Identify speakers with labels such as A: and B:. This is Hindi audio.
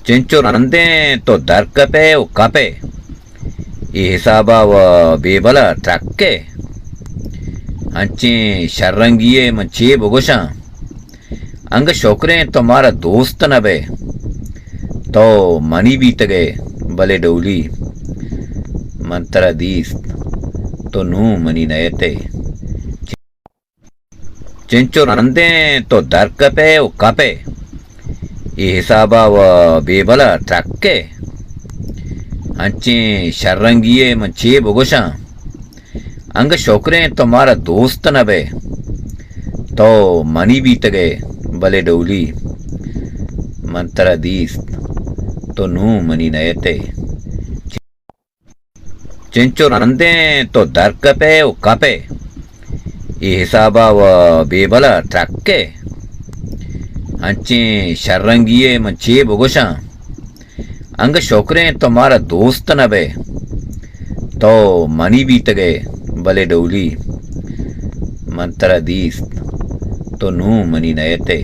A: चिंचो नंदे तो दरकपे उकापे ಈ ಹಿಸಾಬವ ಬೇಬಲ ಟ್ರಕ್ಕೆ अंचे शर्रंगिये मचे बगोशा अंग शोकरे तुम्हारा दोस्त न बे तो मनी बीत गए भले डोली मंत्र दीस तो नू मनी नयते चिंचो नंदे तो दरकपे उकापे ಈ ಹಿಸಾಬವ ಬೇಬಲ ಟ್ರಕ್ಕೆ अंचे शर्रंगिये मचे बगोशा अंग शोकरे तुम्हारा दोस्त न बे तो मनी बीत गए भले डोली मंत्र दीस तो नू मनी नयते चिंचो नंदे तो दरकपे उकापे ಈ ಹಿಸಾಬವ ಬೇಬಲ ಟ್ರಕ್ಕೆ अंचे शर्रंगिये मचे बगोशा अंग शोकरे तुम्हारा दोस्त न बे तो मनी बीत गए भले डोली मंत्र दीस तो नू मनी नयते।